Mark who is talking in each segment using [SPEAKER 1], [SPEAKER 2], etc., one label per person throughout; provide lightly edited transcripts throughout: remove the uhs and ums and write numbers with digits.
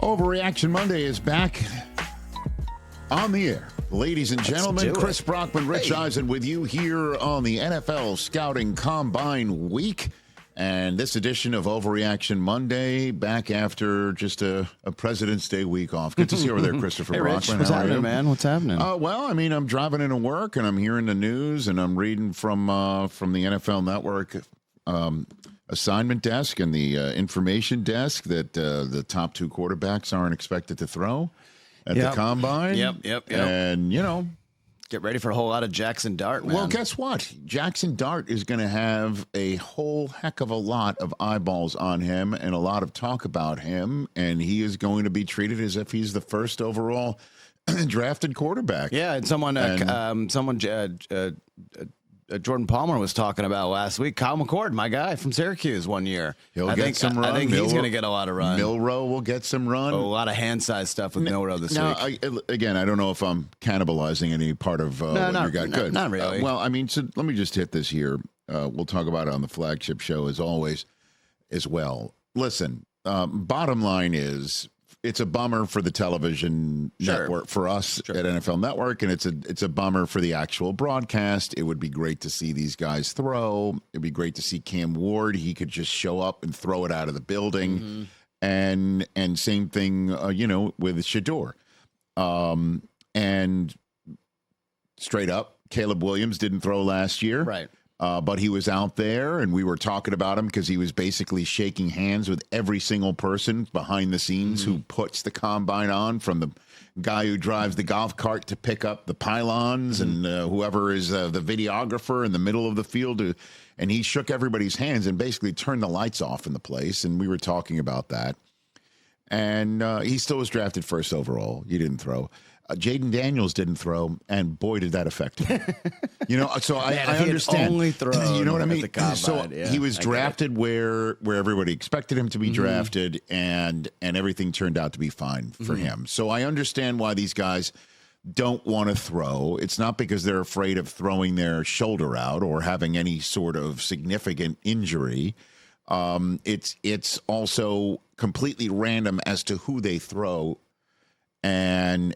[SPEAKER 1] Overreaction Monday is back on the air. Ladies and gentlemen, Chris Brockman, Rich Eisen with you here on the NFL Scouting Combine Week. And this edition of Overreaction Monday, back after just a President's Day week off. Good to see you over there, Christopher Brockman.
[SPEAKER 2] Rich, what's happening, man? What's happening?
[SPEAKER 1] Well, I mean, I'm driving into work, and I'm hearing the news, and I'm reading from the NFL Network assignment desk and the information desk that the top two quarterbacks aren't expected to throw at the Combine.
[SPEAKER 2] Yep.
[SPEAKER 1] And, you know,
[SPEAKER 2] get ready for a whole lot of Jackson Dart, man.
[SPEAKER 1] Well, guess what? Jackson Dart is going to have a whole heck of a lot of eyeballs on him and a lot of talk about him, and he is going to be treated as if he's the first overall drafted quarterback.
[SPEAKER 2] Yeah, and Jordan Palmer was talking about last week. Kyle McCord, my guy from Syracuse, 1 year.
[SPEAKER 1] He'll get some run.
[SPEAKER 2] I think he's going to get a lot of run.
[SPEAKER 1] Milroe will get some run.
[SPEAKER 2] A lot of hand-size stuff with Milroe this week.
[SPEAKER 1] Again, I don't know if I'm cannibalizing any part of what you got. Good.
[SPEAKER 2] Not really.
[SPEAKER 1] Well, I mean, so let me just hit this here. We'll talk about it on the flagship show as always as well. Listen, bottom line is, it's a bummer for the television network, for us at NFL Network, and it's a bummer for the actual broadcast. It would be great to see these guys throw. It'd be great to see Cam Ward. He could just show up and throw it out of the building. And same thing, with Shedeur. And straight up, Caleb Williams didn't throw last year.
[SPEAKER 2] Right.
[SPEAKER 1] But he was out there, and we were talking about him because he was basically shaking hands with every single person behind the scenes who puts the combine on, from the guy who drives the golf cart to pick up the pylons and whoever is the videographer in the middle of the field. And he shook everybody's hands and basically turned the lights off in the place, and we were talking about that. And he still was drafted first overall. He didn't throw. Jaden Daniels didn't throw, and boy, did that affect him. So I understand.
[SPEAKER 2] Only thrown,
[SPEAKER 1] you know what I mean?
[SPEAKER 2] Combine,
[SPEAKER 1] so he was drafted where everybody expected him to be drafted, and everything turned out to be fine for him. So I understand why these guys don't want to throw. It's not because they're afraid of throwing their shoulder out or having any sort of significant injury. It's also completely random as to who they throw, and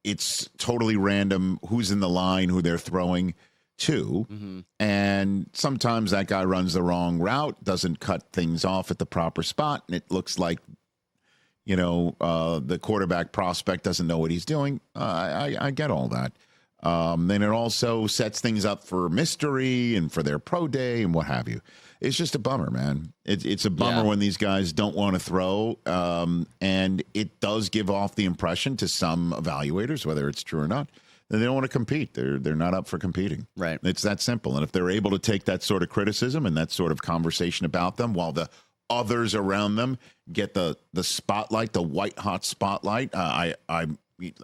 [SPEAKER 1] it's totally random who's in the line, who they're throwing to. And sometimes that guy runs the wrong route, doesn't cut things off at the proper spot, and it looks like, the quarterback prospect doesn't know what he's doing. I get all that. Then it also sets things up for mystery and for their pro day and what have you. It's just a bummer, man. It's a bummer when these guys don't want to throw, and it does give off the impression to some evaluators, whether it's true or not, that they don't want to compete. They're not up for competing.
[SPEAKER 2] Right.
[SPEAKER 1] It's that simple. And if they're able to take that sort of criticism and that sort of conversation about them while the others around them get the spotlight, the white hot spotlight, I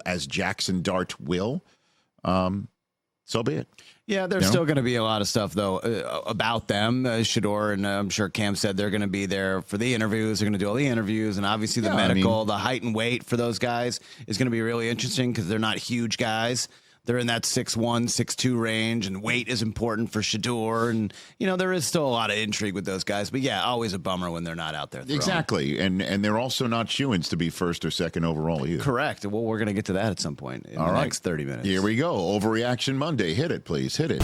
[SPEAKER 1] as Jackson Dart will, so be it.
[SPEAKER 2] Yeah, there's still going to be a lot of stuff, though, about them. Shedeur, and I'm sure Cam said they're going to be there for the interviews. They're going to do all the interviews, and obviously the medical, the height and weight for those guys is going to be really interesting because they're not huge guys. They're in that 6'1", 6'2" range, and weight is important for Shedeur. And, there is still a lot of intrigue with those guys. But, yeah, always a bummer when they're not out there throwing.
[SPEAKER 1] Exactly. And they're also not shoo-ins to be first or second overall either.
[SPEAKER 2] Correct. Well, we're going to get to that at some point in the next 30 minutes.
[SPEAKER 1] Here we go. Overreaction Monday. Hit it, please. Hit it.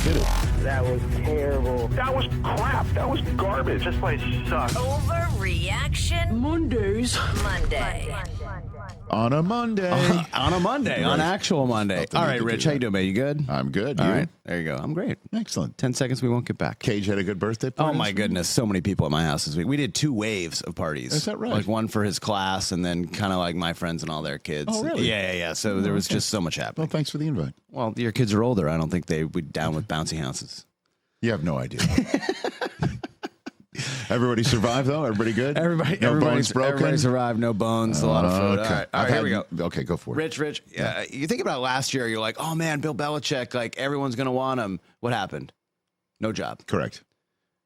[SPEAKER 3] That was terrible. That was crap. That was garbage. This place sucks.
[SPEAKER 4] Overreaction Mondays. Monday.
[SPEAKER 1] On a Monday.
[SPEAKER 2] On actual Monday. All right, Rich, how you doing, man? You good?
[SPEAKER 1] I'm good.
[SPEAKER 2] All right, there you go. I'm great.
[SPEAKER 1] Excellent.
[SPEAKER 2] 10 seconds, we won't get back.
[SPEAKER 1] Cage had a good birthday party.
[SPEAKER 2] Oh, my goodness. So many people at my house this week. We did 2 waves of parties.
[SPEAKER 1] Is that right?
[SPEAKER 2] Like one for his class and then kind of like my friends and all their kids.
[SPEAKER 1] Oh, really?
[SPEAKER 2] Yeah. So there was just so much happening.
[SPEAKER 1] Well, thanks for the invite.
[SPEAKER 2] Well, your kids are older. I don't think they would down with bouncy houses.
[SPEAKER 1] You have no idea. Everybody survived, though? Everybody good?
[SPEAKER 2] No bones broken? Everybody survived. No bones. A lot of food.
[SPEAKER 1] Okay.
[SPEAKER 2] All right, here we go.
[SPEAKER 1] Okay, go for it.
[SPEAKER 2] Rich, you think about last year, you're like, oh, man, Bill Belichick, like, everyone's going to want him. What happened? No job.
[SPEAKER 1] Correct.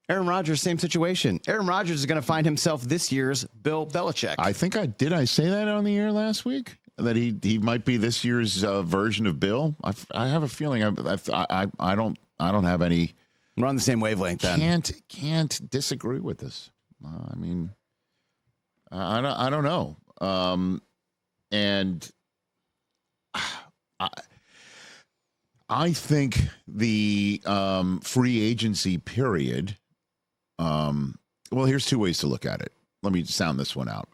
[SPEAKER 2] Aaron Rodgers, same situation. Aaron Rodgers is going to find himself this year's Bill Belichick.
[SPEAKER 1] I think I say that on the air last week? That he might be this year's version of Bill? I have a feeling I don't have any...
[SPEAKER 2] We're on the same wavelength then.
[SPEAKER 1] Can't disagree with this. I don't know. And I think the free agency period, well, here's two ways to look at it. Let me sound this one out.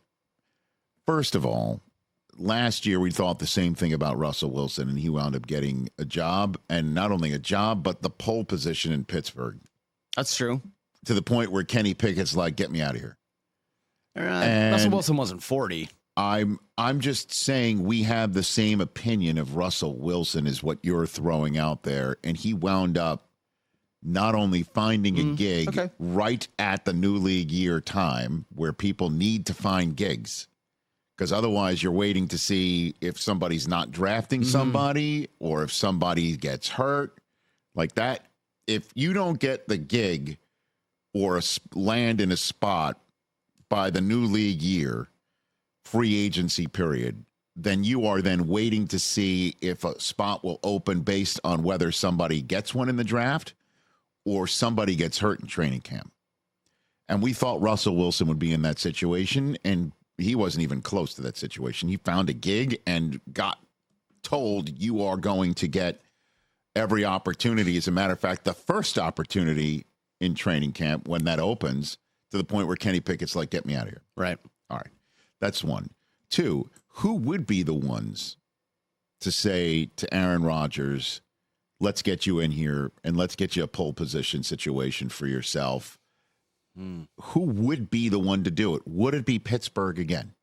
[SPEAKER 1] First of all, last year we thought the same thing about Russell Wilson, and he wound up getting a job, and not only a job, but the pole position in Pittsburgh.
[SPEAKER 2] That's true.
[SPEAKER 1] To the point where Kenny Pickett's like, get me out of here.
[SPEAKER 2] Russell Wilson wasn't 40.
[SPEAKER 1] I'm just saying we have the same opinion of Russell Wilson as what you're throwing out there, and he wound up not only finding a gig right at the new league year time where people need to find gigs, because otherwise you're waiting to see if somebody's not drafting somebody or if somebody gets hurt like that. If you don't get the gig or land in a spot by the new league year, free agency period, then you are then waiting to see if a spot will open based on whether somebody gets one in the draft or somebody gets hurt in training camp. And we thought Russell Wilson would be in that situation, and he wasn't even close to that situation. He found a gig and got told you are going to get every opportunity. As a matter of fact, the first opportunity in training camp when that opens, to the point where Kenny Pickett's like, get me out of here.
[SPEAKER 2] Right.
[SPEAKER 1] All right. That's one. Two, who would be the ones to say to Aaron Rodgers, let's get you in here and let's get you a pole position situation for yourself? Who would be the one to do it? Would it be Pittsburgh again?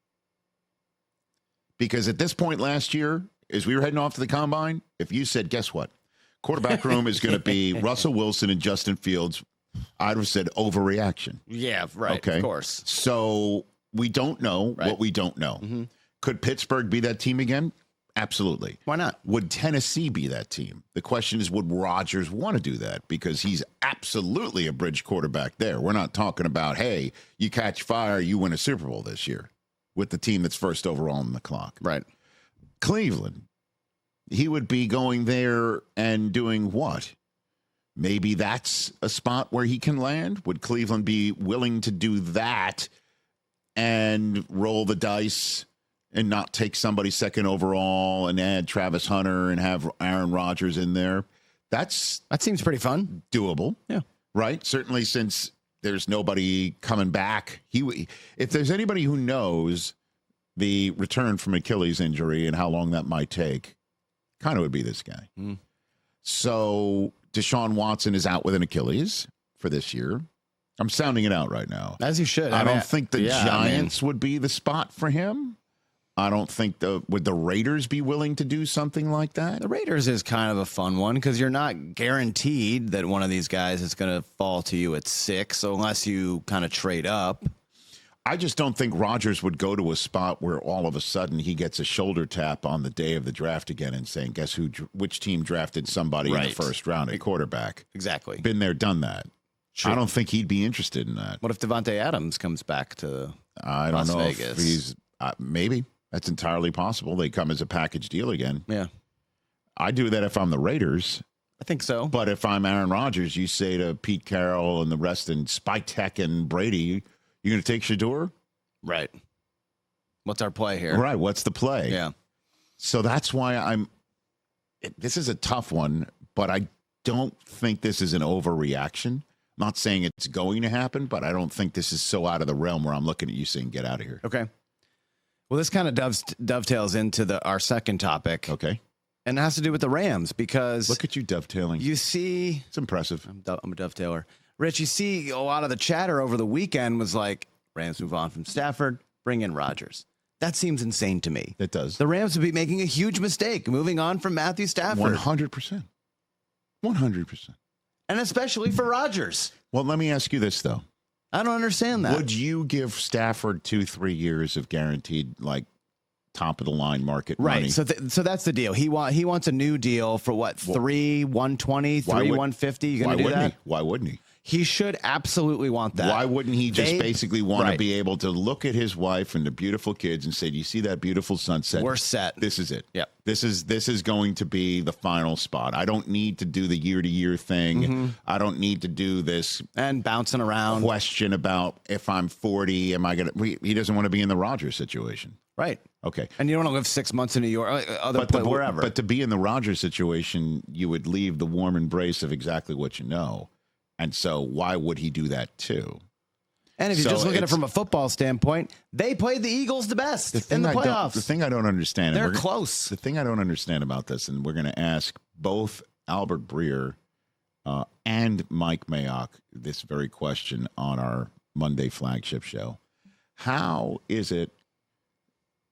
[SPEAKER 1] Because at this point last year, as we were heading off to the combine, if you said, guess what? Quarterback room is going to be Russell Wilson and Justin Fields, I'd have said overreaction.
[SPEAKER 2] Yeah, right.
[SPEAKER 1] Okay.
[SPEAKER 2] Of course.
[SPEAKER 1] So we don't know what we don't know. Could Pittsburgh be that team again? Absolutely.
[SPEAKER 2] Why not?
[SPEAKER 1] Would Tennessee be that team? The question is, would Rodgers want to do that? Because he's absolutely a bridge quarterback there. We're not talking about, hey, you catch fire, you win a Super Bowl this year with the team that's first overall on the clock.
[SPEAKER 2] Right.
[SPEAKER 1] Cleveland, he would be going there and doing what? Maybe that's a spot where he can land. Would Cleveland be willing to do that and roll the dice and not take somebody second overall and add Travis Hunter and have Aaron Rodgers in there? That
[SPEAKER 2] seems pretty fun.
[SPEAKER 1] Doable.
[SPEAKER 2] Yeah.
[SPEAKER 1] Right? Certainly, since there's nobody coming back. If there's anybody who knows the return from Achilles injury and how long that might take, kind of would be this guy. So Deshaun Watson is out with an Achilles for this year. I'm sounding it out right now.
[SPEAKER 2] As you should.
[SPEAKER 1] I don't think the Giants would be the spot for him. I don't think would the Raiders be willing to do something like that?
[SPEAKER 2] The Raiders is kind of a fun one because you're not guaranteed that one of these guys is going to fall to you at 6, so unless you kind of trade up.
[SPEAKER 1] I just don't think Rodgers would go to a spot where all of a sudden he gets a shoulder tap on the day of the draft again and saying, guess which team drafted somebody in the first round, a quarterback.
[SPEAKER 2] Exactly.
[SPEAKER 1] Been there, done that. Sure. I don't think he'd be interested in that.
[SPEAKER 2] What if Devontae Adams comes back to
[SPEAKER 1] I
[SPEAKER 2] Las
[SPEAKER 1] don't know
[SPEAKER 2] Vegas?
[SPEAKER 1] If he's maybe. That's entirely possible. They come as a package deal again.
[SPEAKER 2] Yeah.
[SPEAKER 1] I do that if I'm the Raiders.
[SPEAKER 2] I think so.
[SPEAKER 1] But if I'm Aaron Rodgers, you say to Pete Carroll and the rest and Spike Tech and Brady, you're going to take Shedeur?
[SPEAKER 2] Right. What's our play here?
[SPEAKER 1] Right. What's the play?
[SPEAKER 2] Yeah.
[SPEAKER 1] So that's why this is a tough one, but I don't think this is an overreaction. I'm not saying it's going to happen, but I don't think this is so out of the realm where I'm looking at you saying, get out of here.
[SPEAKER 2] Okay. Well, this kind of dovetails into our second topic.
[SPEAKER 1] Okay.
[SPEAKER 2] And it has to do with the Rams because...
[SPEAKER 1] Look at you dovetailing.
[SPEAKER 2] You see...
[SPEAKER 1] It's impressive.
[SPEAKER 2] I'm a dovetailer. Rich, you see a lot of the chatter over the weekend was like, Rams move on from Stafford, bring in Rodgers. That seems insane to me.
[SPEAKER 1] It does.
[SPEAKER 2] The Rams would be making a huge mistake moving on from Matthew Stafford.
[SPEAKER 1] 100%. 100%.
[SPEAKER 2] And especially for Rodgers.
[SPEAKER 1] Well, let me ask you this, though.
[SPEAKER 2] I don't understand that.
[SPEAKER 1] Would you give Stafford 2-3 years of guaranteed, like, top of the line market money?
[SPEAKER 2] Right. So that's the deal. He wants a new deal for what? 3 $120, 3 $150. You going to do that?
[SPEAKER 1] Why wouldn't he?
[SPEAKER 2] He should absolutely want that.
[SPEAKER 1] Why wouldn't he just basically want to be able to look at his wife and the beautiful kids and say, "Do you see that beautiful sunset?
[SPEAKER 2] We're set.
[SPEAKER 1] This is it.
[SPEAKER 2] Yep.
[SPEAKER 1] This is going to be the final spot. I don't need to do the year-to-year thing. I don't need to do this
[SPEAKER 2] and bouncing around
[SPEAKER 1] question about if I'm 40, am I going to?" He doesn't want to be in the Rodgers situation.
[SPEAKER 2] Right.
[SPEAKER 1] Okay.
[SPEAKER 2] And you don't want to live 6 months in New York, wherever.
[SPEAKER 1] But to be in the Rodgers situation, you would leave the warm embrace of exactly what you know. And so why would he do that too?
[SPEAKER 2] And if you just look at it from a football standpoint, they played the Eagles the best in the playoffs.
[SPEAKER 1] The thing I don't understand.
[SPEAKER 2] They're close.
[SPEAKER 1] The thing I don't understand about this, and we're going to ask both Albert Breer and Mike Mayock this very question on our Monday flagship show. How is it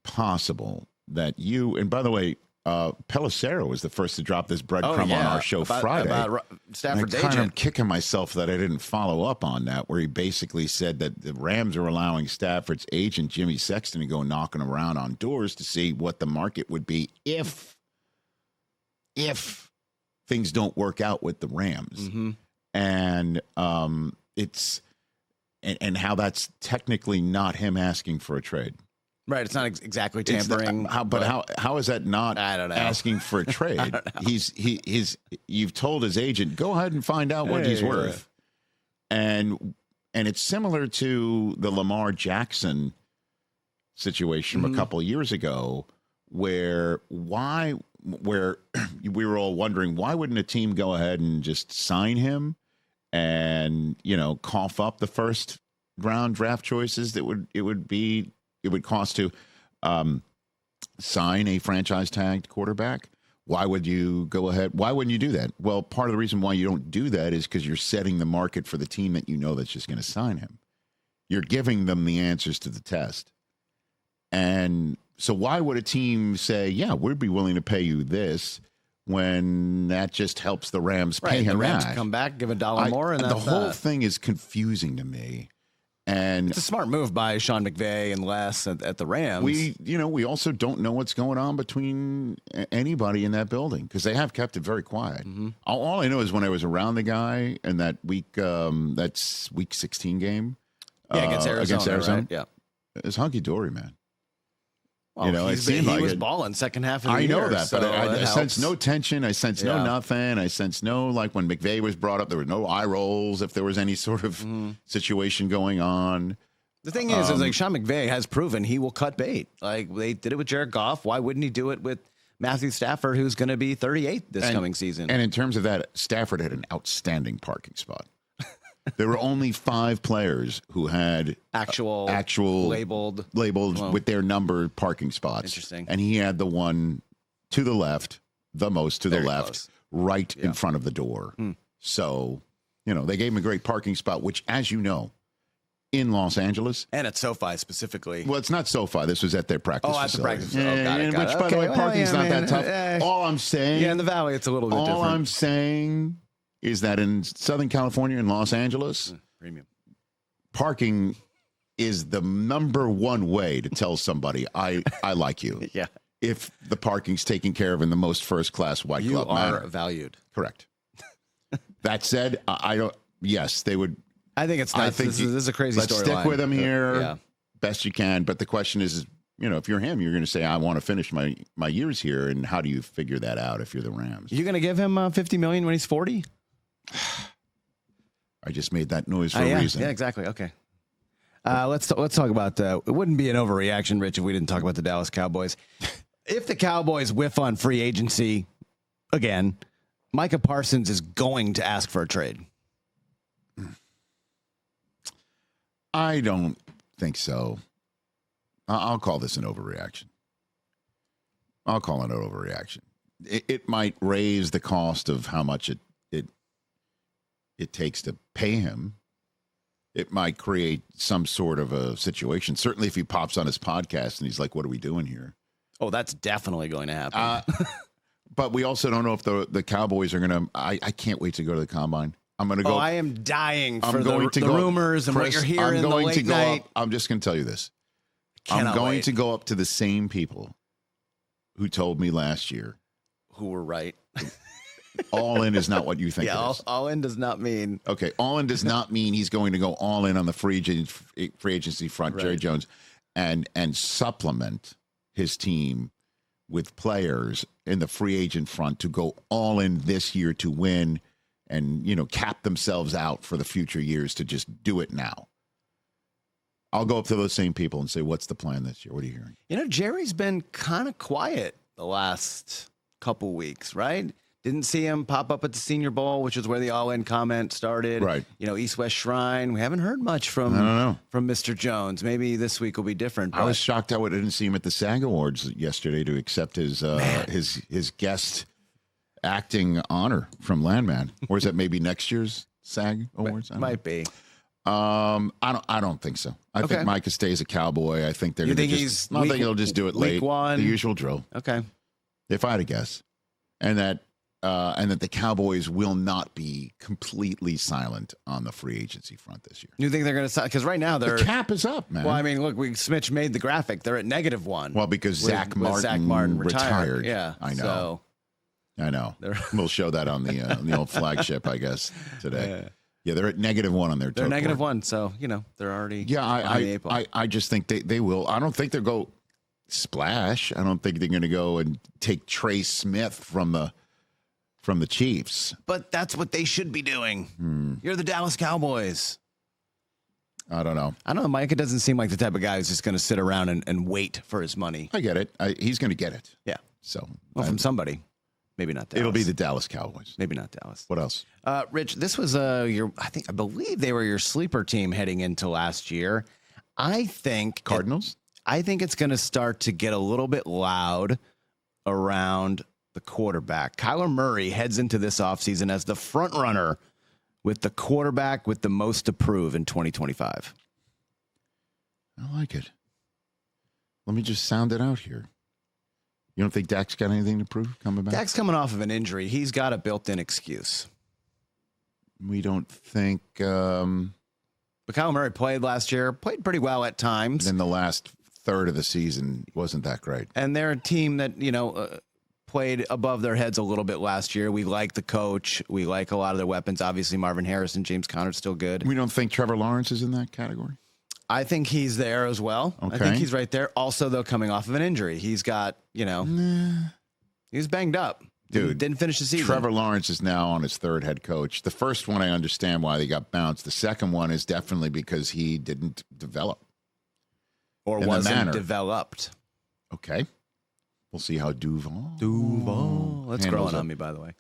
[SPEAKER 1] possible that you, and by the way, Pelissero was the first to drop this breadcrumb on our show Friday.
[SPEAKER 2] About Stafford's agent.
[SPEAKER 1] I'm kicking myself that I didn't follow up on that, where he basically said that the Rams are allowing Stafford's agent, Jimmy Sexton, to go knocking around on doors to see what the market would be if things don't work out with the Rams. And it's and how that's technically not him asking for a trade.
[SPEAKER 2] Right, it's not exactly tampering.
[SPEAKER 1] How is that not
[SPEAKER 2] I don't know.
[SPEAKER 1] asking for a trade? You've told his agent, go ahead and find out what he's worth. And it's similar to the Lamar Jackson situation from a couple of years ago, where we were all wondering, why wouldn't a team go ahead and just sign him and, cough up the first round draft choices that it would cost to sign a franchise tagged quarterback? Why would you go ahead? Why wouldn't you do that? Well, part of the reason why you don't do that is because you're setting the market for the team that you know that's just going to sign him. You're giving them the answers to the test. And so why would a team say, yeah, we'd be willing to pay you this, when that just helps the Rams pay him
[SPEAKER 2] the Rams
[SPEAKER 1] back?
[SPEAKER 2] Come back, give $1 more, and
[SPEAKER 1] the
[SPEAKER 2] that's
[SPEAKER 1] whole
[SPEAKER 2] that.
[SPEAKER 1] thing is confusing to me. And
[SPEAKER 2] it's a smart move by Sean McVay and Les at the Rams.
[SPEAKER 1] We also don't know what's going on between anybody in that building, because they have kept it very quiet. All I know is when I was around the guy in that that's week 16 game,
[SPEAKER 2] against Arizona. Right? Yeah,
[SPEAKER 1] it's hunky dory, man.
[SPEAKER 2] Well,
[SPEAKER 1] it seemed like
[SPEAKER 2] he was balling second half of the
[SPEAKER 1] year. I know that,
[SPEAKER 2] so
[SPEAKER 1] but I sense no tension. I sense no nothing. I sense no, like when McVay was brought up, there were no eye rolls if there was any sort of situation going on.
[SPEAKER 2] The thing is like Sean McVay has proven he will cut bait. Like they did it with Jared Goff. Why wouldn't he do it with Matthew Stafford, who's going to be 38 this coming season?
[SPEAKER 1] And in terms of that, Stafford had an outstanding parking spot. There were only 5 players who had actual labeled with their numbered parking spots.
[SPEAKER 2] Interesting.
[SPEAKER 1] And he had the one to the left, the most to the left, right in front of the door. So, they gave him a great parking spot, which, as you know, in Los Angeles.
[SPEAKER 2] And at SoFi specifically.
[SPEAKER 1] Well, it's not SoFi. This was at their practice facility.
[SPEAKER 2] At the practice facility. Got it.
[SPEAKER 1] Which, by the way, parking's not that tough. All I'm saying.
[SPEAKER 2] Yeah, in the Valley, it's a little bit different.
[SPEAKER 1] All I'm saying is that in Southern California and Los Angeles,
[SPEAKER 2] premium
[SPEAKER 1] parking is the number one way to tell somebody I like you.
[SPEAKER 2] Yeah.
[SPEAKER 1] If the parking's taken care of in the most first-class white glove manner.
[SPEAKER 2] You are valued.
[SPEAKER 1] Correct. That said, I don't. Yes, they would.
[SPEAKER 2] I think it's nuts. This is a crazy story.
[SPEAKER 1] Let's stick with him here, best you can. But the question is, if you're him, you're going to say, I want to finish my years here. And how do you figure that out if you're the Rams?
[SPEAKER 2] You're going to give him $50 million when he's 40?
[SPEAKER 1] I just made that noise for a reason.
[SPEAKER 2] Yeah, exactly. Okay. Let's talk about it wouldn't be an overreaction, Rich, if we didn't talk about the Dallas Cowboys. If the Cowboys whiff on free agency again, Micah Parsons is going to ask for a trade.
[SPEAKER 1] I don't think so. I'll call this an overreaction. I'll call it an overreaction. It might raise the cost of how much it takes to pay him. It might create some sort of a situation. Certainly if he pops on his podcast and he's like, what are we doing here?
[SPEAKER 2] Oh, that's definitely going to happen.
[SPEAKER 1] But we also don't know if the Cowboys are going to. I can't wait to go to the Combine. I'm going to go.
[SPEAKER 2] I am dying for the rumors and what you're hearing in the late night.
[SPEAKER 1] I'm just going to tell you this. I'm going to go up to the same people who told me last year.
[SPEAKER 2] Who were right.
[SPEAKER 1] All in is not what you think it is.
[SPEAKER 2] All in does not mean.
[SPEAKER 1] Okay, all in does not mean he's going to go all in on the free agency front,
[SPEAKER 2] Right.
[SPEAKER 1] Jerry Jones, and supplement his team with players in the free agent front to go all in this year to win and, cap themselves out for the future years to just do it now. I'll go up to those same people and say, what's the plan this year? What are you hearing?
[SPEAKER 2] Jerry's been kind of quiet the last couple weeks, right? Didn't see him pop up at the Senior Bowl, which is where the all-in comment started.
[SPEAKER 1] Right.
[SPEAKER 2] East-West Shrine. We haven't heard much from Mr. Jones. Maybe this week will be different.
[SPEAKER 1] I was shocked how I didn't see him at the SAG Awards yesterday to accept his guest acting honor from Landman. Or is that maybe next year's SAG Awards?
[SPEAKER 2] Might be.
[SPEAKER 1] I don't think so. I think Micah stays a Cowboy. I think they're going to just. I think he'll just do it late.
[SPEAKER 2] Week one.
[SPEAKER 1] The usual drill.
[SPEAKER 2] Okay.
[SPEAKER 1] If I had to guess, and that the Cowboys will not be completely silent on the free agency front this year.
[SPEAKER 2] You think they're going to? Because right now
[SPEAKER 1] the cap is up, man.
[SPEAKER 2] Well, I mean, look, Smitch made the graphic. They're at -1.
[SPEAKER 1] Well, because Zach Martin retired.
[SPEAKER 2] Yeah,
[SPEAKER 1] I know. I know. We'll show that on the old flagship, I guess, today. Yeah, they're at -1 on their total.
[SPEAKER 2] They're -1, so they're already.
[SPEAKER 1] Yeah, I just think they will. I don't think they'll go splash. I don't think they're going to go and take Trey Smith from the Chiefs.
[SPEAKER 2] But that's what they should be doing. You're the Dallas Cowboys.
[SPEAKER 1] I don't know.
[SPEAKER 2] Micah doesn't seem like the type of guy who's just going to sit around and wait for his money.
[SPEAKER 1] I get it. He's going to get it.
[SPEAKER 2] Yeah.
[SPEAKER 1] So
[SPEAKER 2] from somebody. Maybe not Dallas.
[SPEAKER 1] It'll be the Dallas Cowboys.
[SPEAKER 2] Maybe not Dallas.
[SPEAKER 1] What else?
[SPEAKER 2] Rich, this was I believe they were your sleeper team heading into last year. I think
[SPEAKER 1] Cardinals?
[SPEAKER 2] I think it's going to start to get a little bit loud around the quarterback. Kyler Murray heads into this offseason as the front runner with the quarterback with the most to prove in 2025.
[SPEAKER 1] I like it. Let me just sound it out here. You don't think Dak's got anything to prove coming back?
[SPEAKER 2] Dak's coming off of an injury. He's got a built-in excuse.
[SPEAKER 1] We don't think...
[SPEAKER 2] But Kyler Murray played last year, played pretty well at times.
[SPEAKER 1] In the last third of the season, wasn't that great.
[SPEAKER 2] And they're a team that, played above their heads a little bit last year. We like the coach. We like a lot of their weapons. Obviously, Marvin Harrison, James Conner's still good.
[SPEAKER 1] We don't think Trevor Lawrence is in that category?
[SPEAKER 2] I think he's there as well.
[SPEAKER 1] Okay.
[SPEAKER 2] I think he's right there. Also, though, coming off of an injury. He's got, he was banged up.
[SPEAKER 1] Dude,
[SPEAKER 2] didn't finish the season.
[SPEAKER 1] Trevor Lawrence is now on his third head coach. The first one, I understand why they got bounced. The second one is definitely because he didn't develop.
[SPEAKER 2] Or wasn't developed.
[SPEAKER 1] Okay. We'll see how Duval.
[SPEAKER 2] That's growing on me, by the way.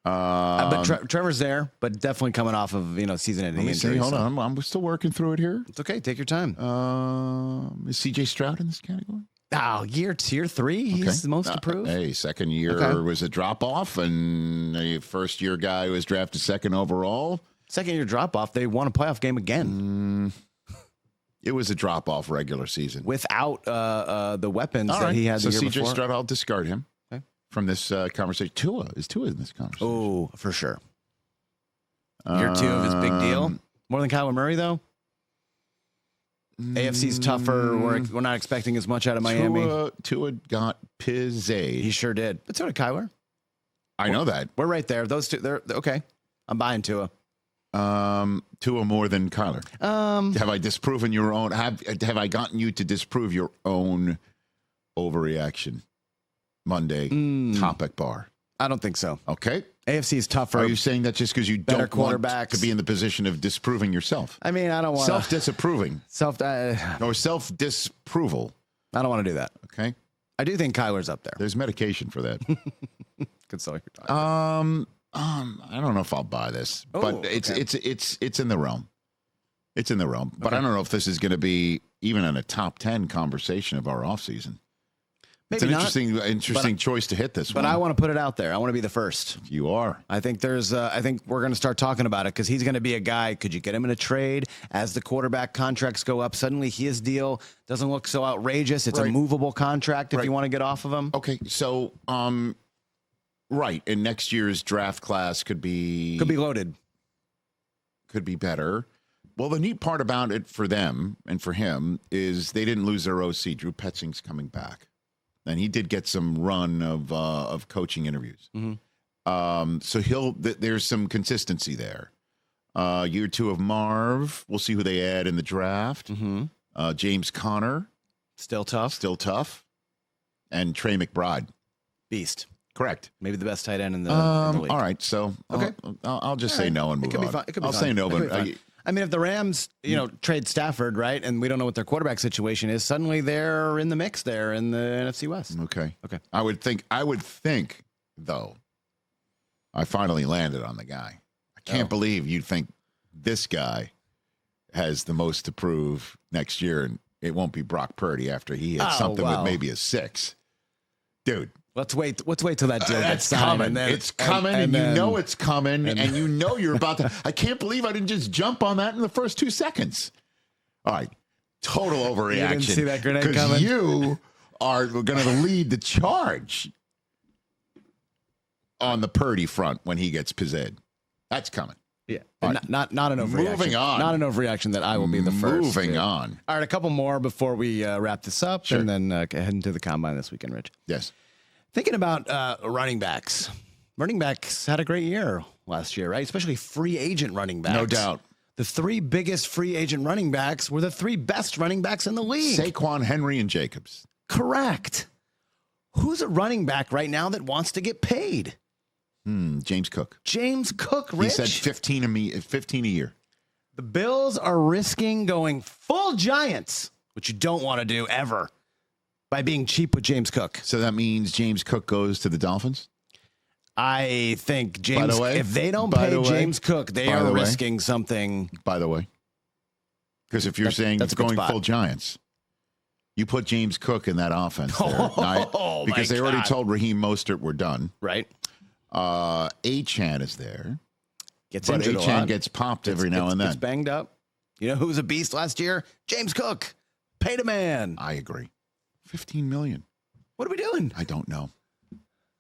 [SPEAKER 2] But Trevor's there, but definitely coming off of season-ending injury.
[SPEAKER 1] Hold on, I'm still working through it here.
[SPEAKER 2] It's okay. Take your time.
[SPEAKER 1] Is C.J. Stroud in this category?
[SPEAKER 2] Oh, tier 3. He's the most approved.
[SPEAKER 1] Hey, second year was a drop off, and a first year guy who was drafted second overall.
[SPEAKER 2] Second year drop off. They won a playoff game again.
[SPEAKER 1] It was a drop off regular season
[SPEAKER 2] without the weapens that he had the year
[SPEAKER 1] C.J.
[SPEAKER 2] before.
[SPEAKER 1] Stroud, I'll discard him from this conversation. Tua in this conversation?
[SPEAKER 2] Oh, for sure. Year 2 of his big deal. More than Kyler Murray, though. AFC's tougher. We're not expecting as much out of Miami.
[SPEAKER 1] Tua got pizzade.
[SPEAKER 2] He sure did. But so did Kyler.
[SPEAKER 1] I know that.
[SPEAKER 2] We're right there. Those two, they're okay. I'm buying Tua.
[SPEAKER 1] Tua more than Kyler. Have I disproven your own? Have I gotten you to disprove your own overreaction Monday topic bar?
[SPEAKER 2] I don't think so.
[SPEAKER 1] Okay.
[SPEAKER 2] AFC is tougher.
[SPEAKER 1] Are you saying that just because you don't want to be in the position of disproving yourself?
[SPEAKER 2] I mean, I don't want
[SPEAKER 1] self-disapproving.
[SPEAKER 2] Or
[SPEAKER 1] self-disapproval.
[SPEAKER 2] I don't want to do that.
[SPEAKER 1] Okay.
[SPEAKER 2] I do think Kyler's up there.
[SPEAKER 1] There's medication for that.
[SPEAKER 2] Good sell your time.
[SPEAKER 1] I don't know if I'll buy this, but it's in the realm. It's in the realm. But I don't know if this is going to be even in a top 10 conversation of our offseason. It's an interesting choice to hit this one.
[SPEAKER 2] But I want to put it out there. I want to be the first.
[SPEAKER 1] You are.
[SPEAKER 2] I think I think we're going to start talking about it because he's going to be a guy. Could you get him in a trade as the quarterback contracts go up? Suddenly his deal doesn't look so outrageous. It's a movable contract if you want to get off of him.
[SPEAKER 1] Okay. So, right. And next year's draft class could be
[SPEAKER 2] loaded.
[SPEAKER 1] Could be better. Well, the neat part about it for them and for him is they didn't lose their OC. Drew Petzing's coming back. And he did get some run of coaching interviews.
[SPEAKER 2] Mm-hmm.
[SPEAKER 1] So there's some consistency there. Year 2 of Marv. We'll see who they add in the draft.
[SPEAKER 2] Mm-hmm.
[SPEAKER 1] James Conner.
[SPEAKER 2] Still tough.
[SPEAKER 1] And Trey McBride.
[SPEAKER 2] Beast.
[SPEAKER 1] Correct.
[SPEAKER 2] Maybe the best tight end in the league.
[SPEAKER 1] All right. So
[SPEAKER 2] okay.
[SPEAKER 1] I'll just say no and move on. I'll say no, but
[SPEAKER 2] I mean, if the Rams, trade Stafford, right, and we don't know what their quarterback situation is, suddenly they're in the mix there in the NFC West.
[SPEAKER 1] Okay. I would think, though, I finally landed on the guy. I can't believe you think this guy has the most to prove next year, and it won't be Brock Purdy after he hits something with maybe a 6. Dude.
[SPEAKER 2] Let's wait till that deal gets signed.
[SPEAKER 1] And then, it's coming, and you know it's coming, and you know you're about to. I can't believe I didn't just jump on that in the first 2 seconds. All right, total overreaction.
[SPEAKER 2] You didn't see that grenade coming?
[SPEAKER 1] You are going to lead the charge on the Purdy front when he gets pizzed. That's coming.
[SPEAKER 2] Yeah, right. Not an overreaction.
[SPEAKER 1] Moving on.
[SPEAKER 2] Not an overreaction that I will be the first.
[SPEAKER 1] Moving on.
[SPEAKER 2] All right, a couple more before we wrap this up, and then head into the combine this weekend, Rich.
[SPEAKER 1] Yes.
[SPEAKER 2] Thinking about running backs. Running backs had a great year last year, right? Especially free agent running backs.
[SPEAKER 1] No doubt.
[SPEAKER 2] The 3 biggest free agent running backs were the 3 best running backs in the league.
[SPEAKER 1] Saquon, Henry, and Jacobs.
[SPEAKER 2] Correct. Who's a running back right now that wants to get paid?
[SPEAKER 1] James Cook.
[SPEAKER 2] James Cook, Rich.
[SPEAKER 1] He said 15 a year.
[SPEAKER 2] The Bills are risking going full Giants, which you don't want to do ever, by being cheap with James Cook.
[SPEAKER 1] So that means James Cook goes to the Dolphins?
[SPEAKER 2] I think James, if they don't pay James Cook, they are risking something.
[SPEAKER 1] By the way, because if you're saying it's going full Giants, you put James Cook in that offense there, right? Because they already told Raheem Mostert we're done.
[SPEAKER 2] Right.
[SPEAKER 1] Achane is there.
[SPEAKER 2] But
[SPEAKER 1] Achane gets popped every now and then.
[SPEAKER 2] Gets banged up. You know who was a beast last year? James Cook. Pay the man.
[SPEAKER 1] I agree. $15 million.
[SPEAKER 2] What are we doing?
[SPEAKER 1] I don't know.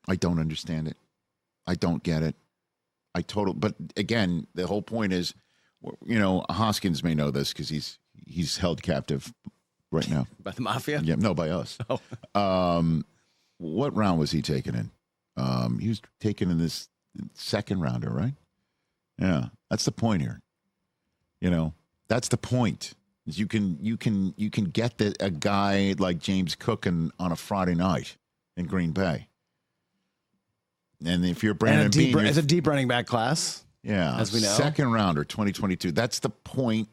[SPEAKER 1] I don't understand it. I don't get it. But again, the whole point is, Hoskins may know this because he's held captive right now.
[SPEAKER 2] By the mafia?
[SPEAKER 1] Yeah, no, by us.
[SPEAKER 2] Oh.
[SPEAKER 1] What round was he taken in? He was taken in this second rounder, right? Yeah, that's the point here. That's the point. Is you can get a guy like James Cook on a Friday night in Green Bay. And if you're Brandon Beane,
[SPEAKER 2] it's a deep running back class.
[SPEAKER 1] Yeah,
[SPEAKER 2] as we know,
[SPEAKER 1] second rounder, 2022. That's the point.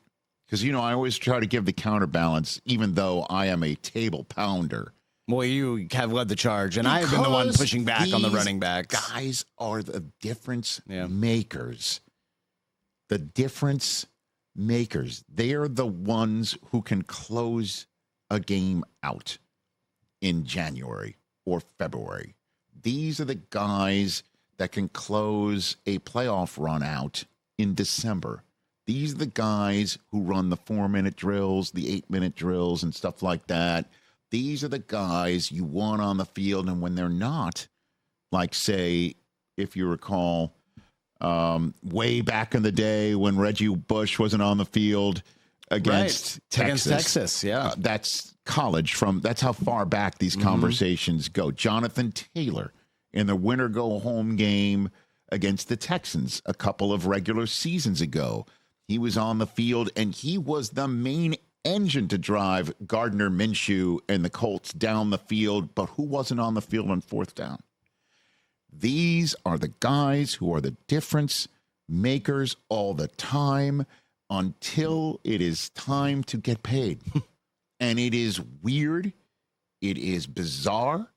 [SPEAKER 1] Because I always try to give the counterbalance, even though I am a table pounder.
[SPEAKER 2] Well, you have led the charge, and I have been the one pushing back on the running backs.
[SPEAKER 1] Guys are the difference makers. The difference makers. They are the ones who can close a game out in January or February. These are the guys that can close a playoff run out in December. These are the guys who run the 4-minute drills, the 8-minute drills, and stuff like that. These are the guys you want on the field, and when they're not, like, say, if you recall, way back in the day when Reggie Bush wasn't on the field against Texas.
[SPEAKER 2] Against Texas, yeah.
[SPEAKER 1] That's college. That's how far back these conversations go. Jonathan Taylor in the winner-go-home game against the Texans a couple of regular seasons ago. He was on the field, and he was the main engine to drive Gardner Minshew and the Colts down the field, but who wasn't on the field on fourth down? These are the guys who are the difference makers all the time until it is time to get paid. And it is weird, it is bizarre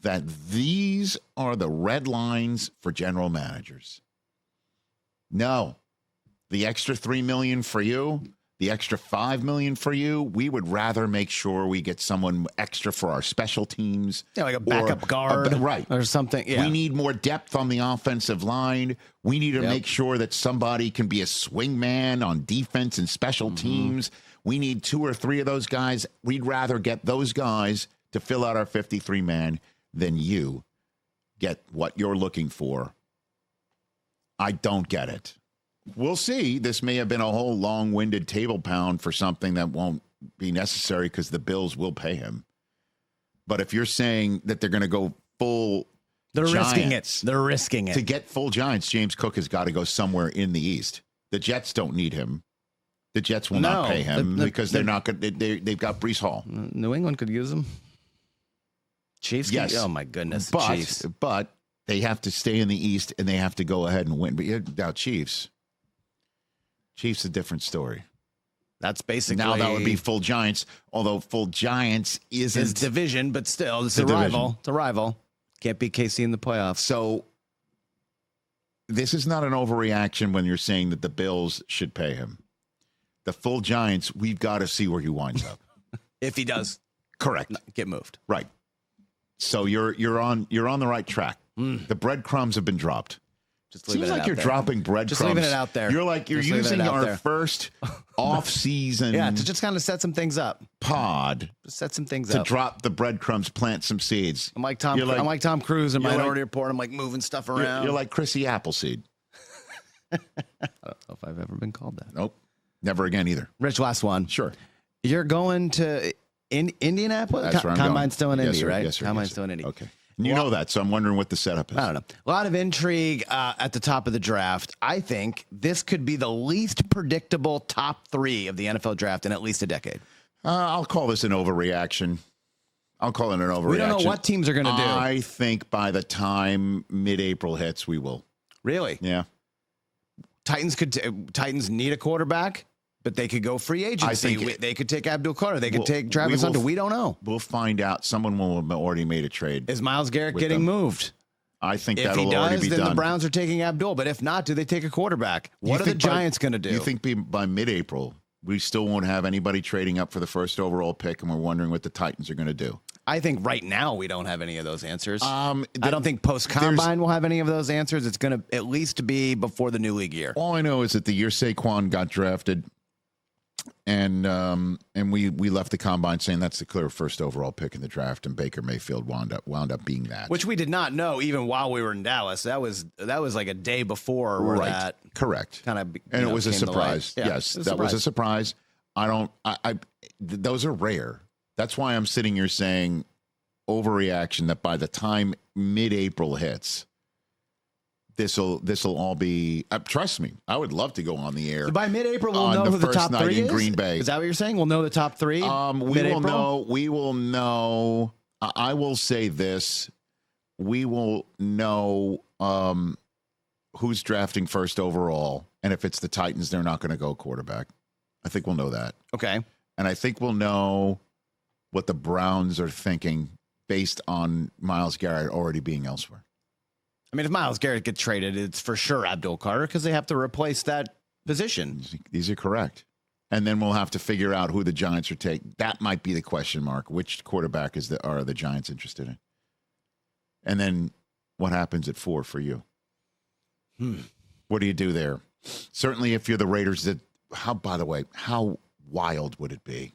[SPEAKER 1] that these are the red lines for general managers. No, the extra $3 million for you, the extra $5 million for you, we would rather make sure we get someone extra for our special teams.
[SPEAKER 2] Yeah, like a backup guard.
[SPEAKER 1] Right.
[SPEAKER 2] Or something. Yeah.
[SPEAKER 1] We need more depth on the offensive line. We need to make sure that somebody can be a swing man on defense and special teams. We need 2 or 3 of those guys. We'd rather get those guys to fill out our 53-man than you get what you're looking for. I don't get it. We'll see. This may have been a whole long-winded table pound for something that won't be necessary because the Bills will pay him. But if you're saying that they're going to go full
[SPEAKER 2] They're risking it.
[SPEAKER 1] Giants.
[SPEAKER 2] They're risking it.
[SPEAKER 1] To get full Giants, James Cook has got to go somewhere in the East. The Jets don't need him. The Jets will not pay him because they're not good. They've got Breece Hall.
[SPEAKER 2] New England could use him. Chiefs?
[SPEAKER 1] Yes.
[SPEAKER 2] Oh, my goodness.
[SPEAKER 1] Chiefs. But they have to stay in the East, and they have to go ahead and win. But now Chiefs a different story.
[SPEAKER 2] That's basically...
[SPEAKER 1] Now that would be full Giants, although full Giants isn't...
[SPEAKER 2] It's division, but still, it's a rival. It's a rival. Can't beat KC in the playoffs.
[SPEAKER 1] So this is not an overreaction when you're saying that the Bills should pay him. The full Giants, we've got to see where he winds up.
[SPEAKER 2] If he does.
[SPEAKER 1] Correct.
[SPEAKER 2] Get moved.
[SPEAKER 1] Right. So you're on the right track. The breadcrumbs have been dropped.
[SPEAKER 2] Just leave
[SPEAKER 1] Seems
[SPEAKER 2] it
[SPEAKER 1] like
[SPEAKER 2] out
[SPEAKER 1] you're
[SPEAKER 2] there.
[SPEAKER 1] dropping breadcrumbs.
[SPEAKER 2] Just leaving it out there.
[SPEAKER 1] You're
[SPEAKER 2] Just
[SPEAKER 1] using our
[SPEAKER 2] there.
[SPEAKER 1] first off-season
[SPEAKER 2] Yeah, to just kind of set some things up.
[SPEAKER 1] pod
[SPEAKER 2] Just set some things
[SPEAKER 1] to
[SPEAKER 2] up.
[SPEAKER 1] drop the breadcrums, plant some seeds.
[SPEAKER 2] I'm like Tom Cruise in
[SPEAKER 1] you're
[SPEAKER 2] Minority Report. I'm like moving stuff around.
[SPEAKER 1] You're like Chrissy Appleseed.
[SPEAKER 2] I don't know if I've ever been called that.
[SPEAKER 1] Nope. Never again either.
[SPEAKER 2] Rich, last one.
[SPEAKER 1] Sure.
[SPEAKER 2] You're going to Indianapolis?
[SPEAKER 1] That's where I'm
[SPEAKER 2] Combine's
[SPEAKER 1] going.
[SPEAKER 2] still in Indy,
[SPEAKER 1] Yes, sir.
[SPEAKER 2] right?
[SPEAKER 1] Yes, sir.
[SPEAKER 2] Combine's
[SPEAKER 1] Yes, sir.
[SPEAKER 2] still in Indy.
[SPEAKER 1] Okay. And you know that, so I'm wondering what the setup is.
[SPEAKER 2] I don't know. A lot of intrigue at the top of the draft. I think this could be the least predictable top 3 of the NFL draft in at least a decade.
[SPEAKER 1] I'll call this an overreaction. We don't know
[SPEAKER 2] what teams are going to do.
[SPEAKER 1] I think by the time mid-April hits, we will.
[SPEAKER 2] Really?
[SPEAKER 1] Yeah.
[SPEAKER 2] Titans need a quarterback, but they could go free agency. They could take Abdul Carter. They could take Travis Hunter. We don't know.
[SPEAKER 1] We'll find out. Someone will have already made a trade.
[SPEAKER 2] Is Myles Garrett getting moved?
[SPEAKER 1] I think
[SPEAKER 2] if
[SPEAKER 1] that'll
[SPEAKER 2] he
[SPEAKER 1] already
[SPEAKER 2] does,
[SPEAKER 1] be
[SPEAKER 2] then
[SPEAKER 1] done.
[SPEAKER 2] the Browns are taking Abdul. But if not, do they take a quarterback? What are the Giants going to do?
[SPEAKER 1] You think by mid-April, we still won't have anybody trading up for the first overall pick, and we're wondering what the Titans are going to do?
[SPEAKER 2] I think right now we don't have any of those answers. I don't think post-combine we'll have any of those answers. It's going to at least be before the new league year.
[SPEAKER 1] All I know is that the year Saquon got drafted, and we left the combine saying that's the clear first overall pick in the draft, and Baker Mayfield wound up being that.
[SPEAKER 2] Which we did not know even while we were in Dallas. That was like a day before where that
[SPEAKER 1] correct
[SPEAKER 2] kind of
[SPEAKER 1] and it was a surprise.
[SPEAKER 2] Yeah,
[SPEAKER 1] yes, that was a surprise. Those are rare. That's why I'm sitting here saying overreaction, that by the time mid-April hits, this'll all be. Trust me, I would love to go on the air.
[SPEAKER 2] So by mid-April, we'll know who the top 3 is.
[SPEAKER 1] Green Bay.
[SPEAKER 2] Is that what you're saying? We'll know the top 3.
[SPEAKER 1] We will know. I will say this: we will know who's drafting first overall, and if it's the Titans, they're not going to go quarterback. I think we'll know that.
[SPEAKER 2] Okay,
[SPEAKER 1] and I think we'll know what the Browns are thinking based on Myles Garrett already being elsewhere.
[SPEAKER 2] I mean, if Myles Garrett gets traded, it's for sure Abdul Carter because they have to replace that position.
[SPEAKER 1] These are correct. And then we'll have to figure out who the Giants are taking. That might be the question mark. Which quarterback are the Giants interested in? And then what happens at 4 for you? What do you do there? Certainly if you're the Raiders, by the way, how wild would it be?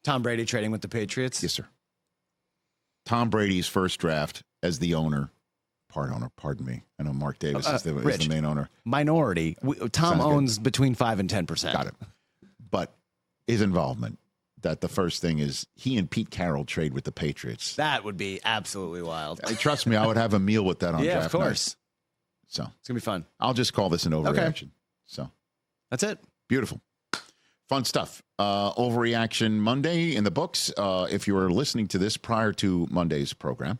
[SPEAKER 2] Tom Brady trading with the Patriots?
[SPEAKER 1] Yes, sir. Tom Brady's first draft as the owner. Pardon me. I know Mark Davis is the main owner.
[SPEAKER 2] Minority. Tom owns between 5 and 10%.
[SPEAKER 1] Got it. But his involvement, that the first thing is he and Pete Carroll trade with the Patriots.
[SPEAKER 2] That would be absolutely wild.
[SPEAKER 1] Trust me, I would have a meal with that on draft night.
[SPEAKER 2] Yeah, of course.
[SPEAKER 1] So
[SPEAKER 2] it's going to be fun.
[SPEAKER 1] I'll just call this an overreaction.
[SPEAKER 2] Okay.
[SPEAKER 1] So
[SPEAKER 2] that's it.
[SPEAKER 1] Beautiful. Fun stuff. Overreaction Monday in the books. If you were listening to this prior to Monday's program,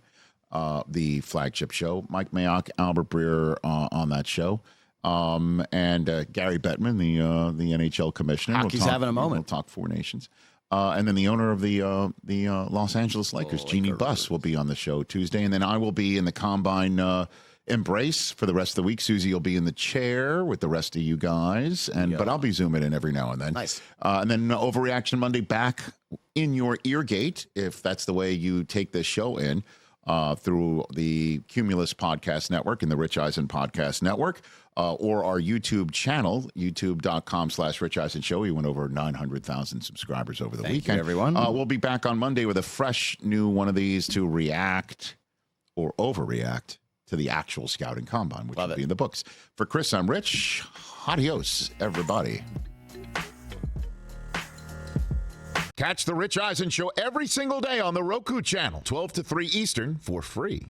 [SPEAKER 1] the flagship show, Mike Mayock, Albert Breer on that show, and Gary Bettman, the NHL commissioner.
[SPEAKER 2] Hockey's having a moment.
[SPEAKER 1] We'll talk Four Nations. And then the owner of the Los Angeles Lakers, Jeannie Buss, will be on the show Tuesday. And then I will be in the Combine embrace for the rest of the week. Susie will be in the chair with the rest of you guys, but I'll be zooming in every now and then.
[SPEAKER 2] Nice.
[SPEAKER 1] And then Overreaction Monday back in your ear gate, if that's the way you take this show in, through the Cumulus Podcast Network and the Rich Eisen Podcast Network, or our YouTube channel, youtube.com/Rich Eisen Show. We went over 900,000 subscribers over the weekend.
[SPEAKER 2] You, everyone.
[SPEAKER 1] We'll be back on Monday with a fresh new one of these to react or overreact to the actual scouting combine, which will be in the books. For Chris, I'm Rich. Adios, everybody. Catch the Rich Eisen Show every single day on the Roku Channel, 12 to 3 Eastern, for free.